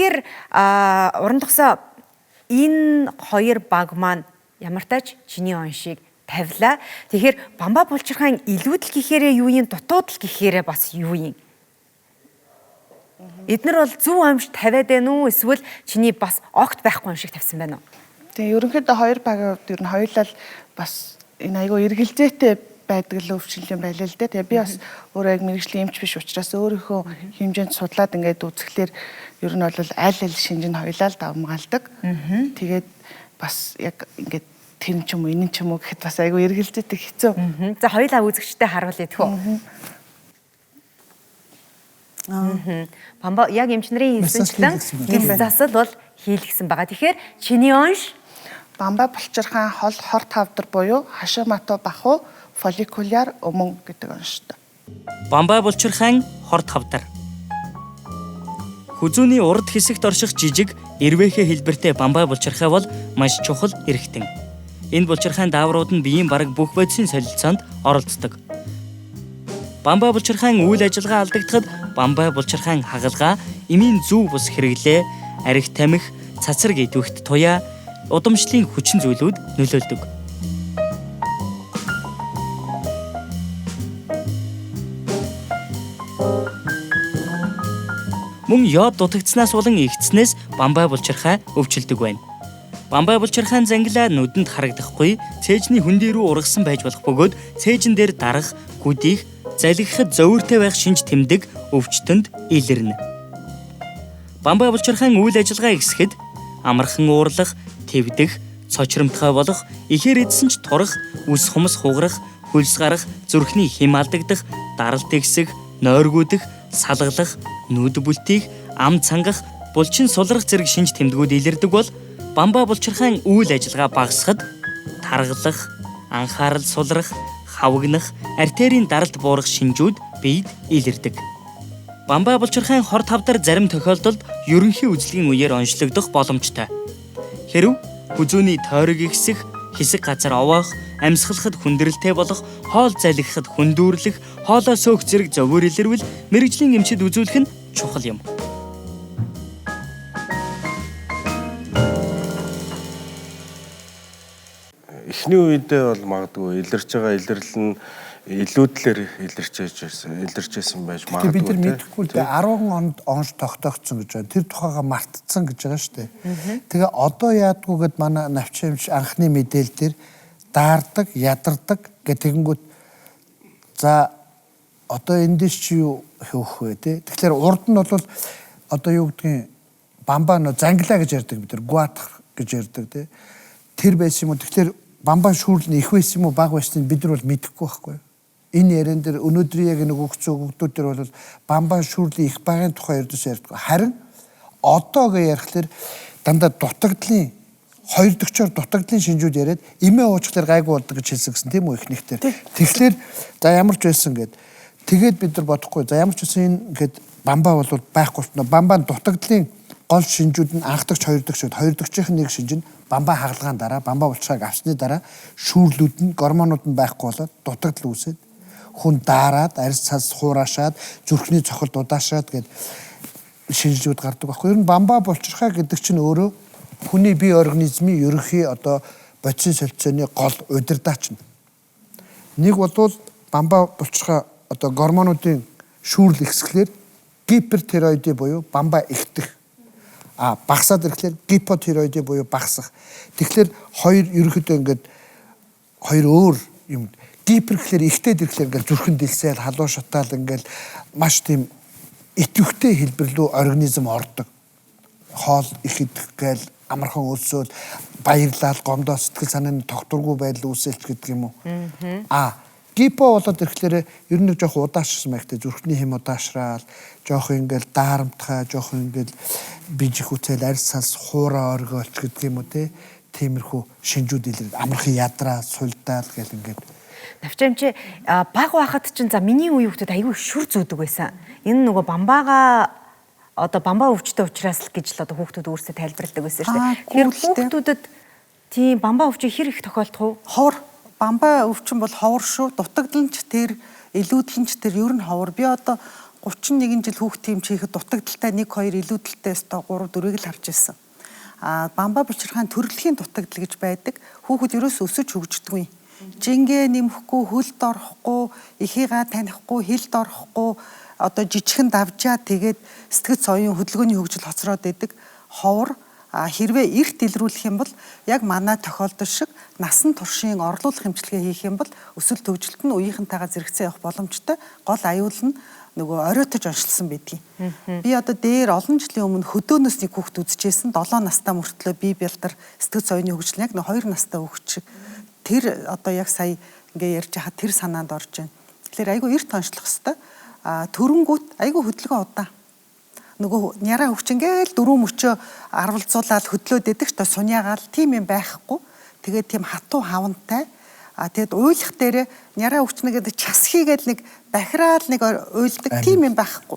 Тэгэхээр уран тогсоо энэ хоёр баг маань ямар тач чиний оншийг тавилаа. Тэгэхээр Бамбаа Булчирхайн илүүдэл гэхээрээ юу юм, дутуудал гэхээрээ бас юу юм? Эднэр бол зөв амж тавиад байна уу, эсвэл чиний бас огт байхгүй юм шиг тавьсан байна уу? Тэгээ ерөнхийдөө хоёр багийн хувьд ер нь хоёулаа бас энэ айгүй эргэлзээтэй байдаг л өвчлөл юм байлаа л дээ. Тэгээ би бас өөрөө яг мэрэгжлийн эмч биш учраас өөрийнхөө хэмжээнд судлаад ингээд үзэхлээр ер нь бол аль шинж нь хоёулаа л давмгаалдаг. Тэгээд бас яг ингээд тэр ч юм уу энэ ч юм уу гэхэд бас айгүй эргэлзээтэй хэцүү. За хоёулаа үзэгчтэй харуулъя тэхүү. Бамбаа яг эмчнэрийн хэлсэнчлэн гис засал бол хийлгсэн байгаа. Тэгэхээр чиний онш Бамбаа Булчирхайн хор тавдар буюу Хашимато баху фолликуляр өмнө гэдэг онштой. Бамбаа Булчирхайн хор тавдар. Хүзүүний урд хэсэгт орших жижиг эрвээхэ хэлбэртэй Бамбаа Булчирхай бол маш чухал эрхтэн. Энэ булчирхайн дааврууд нь биеийн бараг бүх бодисын солилцоонд оролцдог. Бамбаа Булчирхайн үйл ажиллагаа алдагдахад Бамбаа Булчирхайн хагалгаа, эмийн зөв бус хэрэглээ, арх тамхи, цацраг идэвхт туяа, удамшлын хүчин зүйлүүд нөлөөлдөг. Мөн йод дутагдсанаас болон игцснээс Бамбаа Булчирхай өвчлөдөг байна. Бамбаа Булчирхайн зангилаа нүдэнд харагдахгүй, цээжний хөндий рүү ургасан байж болох бөгөөд цээжин дээр дарах, гүдийх, залгихад зовиртой байх шинж тэмдэг өвчтөнд илэрнэ. Бамбаа Булчирхайн үйл ажиллагаа ихсэхэд амархан уурлах, твдэх, цочромтгой болох, ихээр эдсэн ч турах, үс хумс хугарах, хөлс гарах, зүрхний хэм алдагдах, даралт ихсэх, нойргуудах, салгалах, нүд бүлтийх, ам цангах, булчин сулрах зэрэг шинж тэмдгүүд илэрдэг бол Бамбаа Булчирхайн үйл ажиллагаа багасхад таргалах, анхаарал сулрах, хавгнах, артерийн даралт буурах шинжүүд биед илэрдэг. Бамбаа Булчирхайн хор тавдар зарим тохиолдолд ерөнхий үзлэгийн үеэр онцлогдох боломжтой. Хэрв хүзүүний тойрог ихсэх, хэсэг газар овоох, амьсгалахад хүндрэлтэй болох, хоол залгихад хүндүүрлэх, хоолоо сөөх зэрэг зовөр илэрвэл мэрэгжлийн эмчид үзүүлэх нь чухал юм. Эхний үедээ бол магадгүй илэрч байгаа илэрлэл нь илүүдлэр илэрчээсэн байж магадгүй. Бид нар мэдэхгүй л дээ 10 онд онш тогтоогдсон гэж байна. Тэр тухайга мартцсан гэж байгаа шүү дээ. Тэгээ одоо яадгүйгээд манай навчимч анхны мэдээлэл дээр даардаг, ядардаг гэтэнгүүт за одоо эндээс чи юу хөөх вэ те. Тэгэхээр урд нь бол одоо юу гэдгийг Бамбаа нөө зангилаа гэж ярьдаг бид нар гуатах гэж ярьдаг те. Тэр байсан юм уу? Тэгэхээр Бамбаа шүүрэл нь их байсан юм уу, бага байсныг бид нар бол мэдэхгүй байхгүй. Энэ ярен дээр өнөөдрийн яг нэг өгцөө дээр бол Бамбаа шүүрлийн их багын тухай ердөөс ярьдаг. Харин одоогээ ярихлаар дандаа дутагдлын хоёр дөгчөөр дутагдлын шинжүүд яриад эмээ уучглаар гайгүй болдог гэж хэлсэн гэсэн тийм үү ихнийхтэр. Тэгэхээр за ямар ч байсан гээд тэгээд бид нар бодохгүй. За ямар ч байсан энэ гээд Бамбаа бол байхгүй болтно. Бамбаан дутагдлын гол шинжүүд нь анх дэгч хоёр дэгчүүд хоёр дэгчийн нэг шинж нь Бамбаа хагалгаан дараа Бамбаа Булчирхайг авсны дараа шүүрлүүд нь гормонууд нь байхгүй болоод дутагдал үүсээд хүн даарад арьс цас хураашаад зүрхний цохилт удаашаад гээд шинжлүүд гардаг байхгүй. Ер нь Бамбаа Булчирхай гэдэг чинь өөрөө хүний бие организмын ерөнхий одоо бодисын солилцооны гол удирдаач нь. Нэг бол Бамбаа Булчирхай одоо гормонуудын шүүрэл ихсгэлээр гипертироидын буюу Бамбаа ихтэх багасаад ирэхлээр гипотироидын буюу багасах. Тэгэхээр хоёр ерөнхийдөө ингээд хоёр өөр юм. Гипер гэхэлэр ихтэй ирэхлээр ингээд зүрхэн дэлсээл халуун шатаал ингээд маш тийм итвэхтэй хэлбэр рүү организм ордог. Хоол их идэх гээл амархан өлсөөл баярлал гомдоо сэтгэл санааны тогтворгүй байдал үүсэлч гэдэг юм уу. Гипо болоод ирэхлээр ер нь жоох удаашсан байхтай зүрхний хэм удаашраал жоох ингээл даарамтхай жоох ингээл бижих үцэл арьс цас хуураа оргиолч гэдэг юм уу тиймэрхүү шинжүүд илэрдэг амархан ядраа сулдаал гэл ингээд навчаамч баг байхад чинь за миний үе хүүхдэд аягүй шүр зүүдэг байсан. Энэ нөгөө Бамбаага одоо Бамбаа өвчтөй учраас л гэж л одоо хүүхдүүд өөрсдөө тайлбарладаг байсан шүү дээ. Тэгэхээр хүүхдүүдэд тийм Бамбаа өвчин хэр их тохиолдох вэ? Ховор Бамбаа өвчин бол ховор шүү. Дутагдланч тэр, илүүдэлч тэр ер нь ховор. Би одоо 31 жил хүүхдийн эмч хийхэд дутагдaltaй 1 2 илүүдэлтэй өстой 3 4-ийг л харж ирсэн. Бамбаа булчирхайн төрөлхийн дутагдал гэж байдаг. Хүүхэд ерөөс өсөж хөгждөггүй. Жингээ нэмэхгүй, хөлд орохгүй, эхийгээ танихгүй, хилд орохгүй, одоо жижигхэн давжаа тэгээд сэтгэц оюун хөдөлгөөний хөгжил хоцроод идэг. Ховор хэрвээ эрт илрүүлэх юм бол яг манай тохиолдол шиг насан туршийн орлуулах эмчилгээ хийх юм бол өсөлт хөгжилт нь үеийнхэнтэйгээ зэрэгцээ явах боломжтой. Гол аюул нь нөгөө оройтож оншилсан байдгийг. Би одоо дээр олон жилийн өмнө хөдөөнөөс нэг хүүхэд үзчихсэн. 7 настай мөртлөө бие бэлдэр сэтгэц оюуны хөгжил яг 2 настай хүүхэд шиг. Тэр одоо яг сая ингээ ярьж хахад тэр санаанд орж байна. Тэгэхээр айгүй эрт онцлох хэвээр. Төрөнгүүт айгүй хөдөлгөөн удаа. Нөгөө няраа хөвч ингээл дөрөв мөчөө арвалзуулаад хөдлөөд идэг ч та суняагаал тийм юм байхгүй. Тэгээд тийм хатуу хавантай. Тэгэд уйлах дээр няраа хөвч нэгэд час хийгээд нэг бахираал нэг уйлдаг тийм юм байхгүй.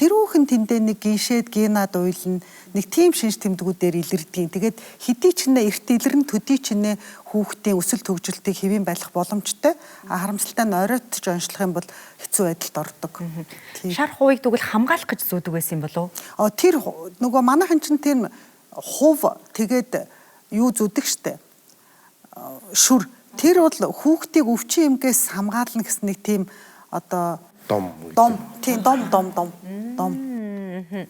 Тэрүүхэн тэндээ нэг гиншээд генад уйлна. Нэг тийм шинж тэмдгүүдээр илэрдгийн. Тэгээд хэдий ч нэ эрт илэрн төдий ч нэ хүүхдийн өсөлт хөгжилтийг хэвэн байлгах боломжтой. Харамсалтай нь оройтж онцлох юм бол хэцүү байдалд ордог. Шар хувийг тэгвэл хамгаалах гэж зүүдэг байсан юм болов уу? Тэр нөгөө манайхан чинь тийм хув тэгээд юу зүүдэг штэ. Шүр. Тэр бол хүүхдийг өвчин эмгээс хамгаална гэсэн нэг тийм одоо дом.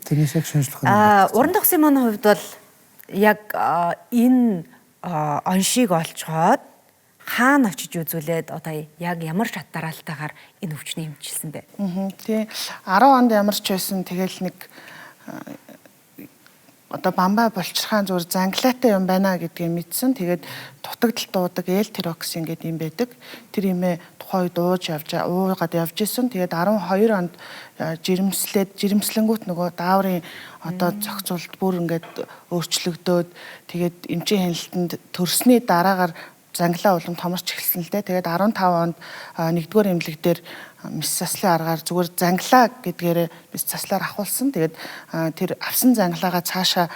Тэрнээс яг шинжлэх Уран тогсын маань хувьд бол яг энэ оншийг олцоход хаана очиж үзүүлээд одоо яг ямар шатараалтайгаар энэ өвчнийг эмчилсэн бэ? Тий 10 онд ямар ч байсан тэгэл нэг одоо бамбаа булчирхаан зүгээр занглаатай юм байна гэдгийг мэдсэн. Тэгээд дутагдал дуудаг L-тироксин гэдэг юм байдаг. Тэр имээ тухай уугаад явж исэн. Тэгээд 12 онд жирэмслэнгүүт нөгөө дааврын одоо зохицуулт бүр ингээд өөрчлөгдөөд тэгээд эмчийн хяналтанд төрсний дараагаар занглаа улам томорч эхэлсэн л дээ. Тэгээд 15 онд 1-р эмнэлэг дээр мис заслын аргаар зүгээр занглаа гэдгээр мис заслаар ахуулсан. Тэгээд тэр авсан занглаагаа цаашаа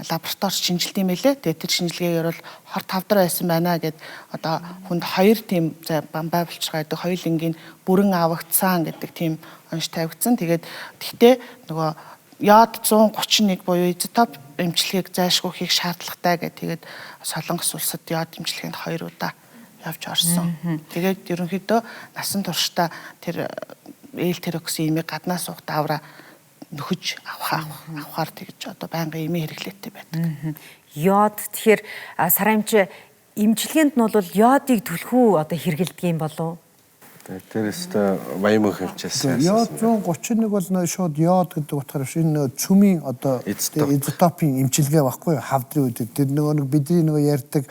лабораторид шинжилт юм байлээ. Тэгээд тэр шинжилгээгээр бол хор тавдар байсан байна гэд одоо хүнд 2 тийм бамбаа булчирхай гэдэг хоёулангийн бүрэн авагдсан гэдэг тийм онш тавигдсан. Тэгээд тэгтээ нөгөө яд 131 буюу изотоп эмчилгээг зайлшгүй хийх шаардлагатай гэдэг. Тэгээд Солонгос улсад яд эмчилгээнд 2 удаа явж орсон. Тэгээд ерөнхийдөө насан туршдаа тэр L-тироксин имийг гаднаас суух даавраа нөхөж авахаар тэгж одоо байнгын имийн хэрэглээтэй байдаг. Йод тэгэхээр сараа эмч эмчилгээнд нь бол йодыг түлхүү одоо хэрэгэлдэг юм болов уу? Тэрээс та баян мөнх хэмжээсэн. Йод 131 бол нөө шууд йод гэдэг утгаар биш энэ цүмийн одоо изотопын эмчилгээ байхгүй юу? Хавдрын үед тэр нөгөө бидний нөгөө ярьдаг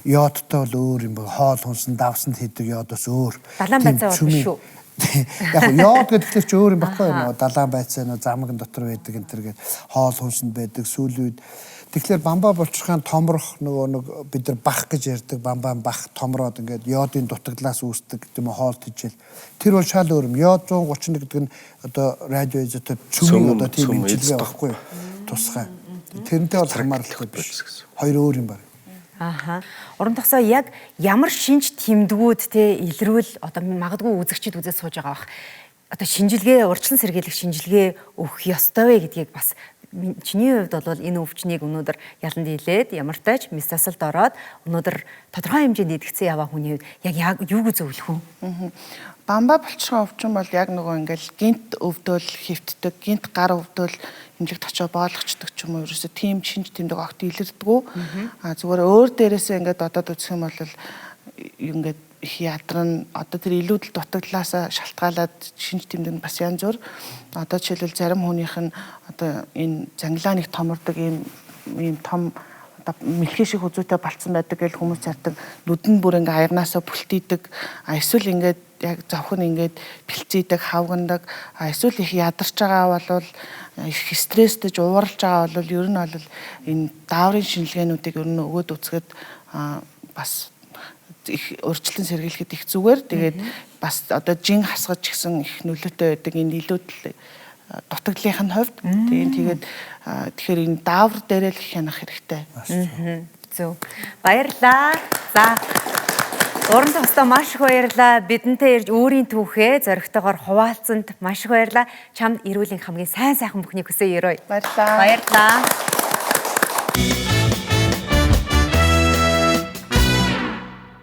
йодтой бол өөр юм байна. Хоол хүнсэн давсанд хийдэг йодоос өөр. Далайн байцаа бол биш үү? Яг йод гэдэг чинь өөр юм баггүй юу? Далайн байцаа нөө замган дотор байдаг энэ төр гээд хоол хүнсэнд байдаг сүүлийн үед. Тэгэхээр бамбаа булчирхаан томрох нөгөө бид нар бах гэж ярьдаг бамбаа бах томроод ингээд йодын дутагдлаас үүсдэг тийм хоол тижэл. Тэр бол шал өөр юм. Йод 131 гэдэг нь одоо радиоизотоп цүмийн одоо тийм эмчилгээ байхгүй юу? Тусгай. Тэрнтэй бол хамаарлахгүй биш. Хоёр өөр юм байна. Уран тогсоо яг ямар шинж тэмдгүүд те илрүүл одоо магадгүй үзэгчид үзэж сууж байгаа бах. Одоо шинжилгээ урьдчилан сэргийлэх шинжилгээ өгөх ёстой вэ гэдгийг бас чиний хувьд бол энэ өвчнийг өнөөдөр яланд дийлээд ямар ч тач мис засалд ороод өнөөдөр тодорхой хэмжээнд идэгцэн яваа хүний хувьд яг юуг зөвлөх үү? Бамбаа булчирхай өвчин бол яг нөгөө ингээл гинт өвдөөл хэвтдэг, гинт гар өвдөөл эмнэлэгт очиж боолгочдөг ч юм уу ерөөсө тийм шинж тэмдэг огт илэрдэггүй. Зүгээр өөр дээрээсээ ингээд одоод үзэх юм бол ингээд их ядарна одоо тэр илүүдэл дутагдлаасаа шалтгаалаад шинж тэмдэг нь бас янз бүр. Одоо жишээлбэл зарим хүнийх нь одоо энэ занглаа нэг томордог ийм том одоо мэлхий шиг үзүүтэй болцсон байдаг гэж хүмүүс зардаг. Нүдэн бүр ингээ аярнаасаа бүлтийдэг. Эсвэл ингээд яг завхан ингээд бэлцээдэг, хавгандаг. Эсвэл их ядарч байгаа бол их стресстэйж ууралж байгаа бол ер нь бол энэ дааврын шинжилгээнүүдийг ер нь өгөөд үзэхэд бас их урьдчилан сэргийлэхэд их зүгээр. Тэгээд бас одоо жин хасгаж гисэн их нөлөөтэй байдаг энэ илүүдэл дутагдлынх нь хувьд. Тэгэхээр энэ даавар дээрээ л хянах хэрэгтэй. Зөв. Баярлаа. За Уран тостоо маш их баярлалаа. Бидэнтэй ирж өөрийн түүхээ зоригтойгоор хуваалцсанд маш их баярлалаа. Чамд эрүүлийн хамгийн сайн сайхан бүхнийг хүсье ерөөе. Баярлалаа. Баярлалаа.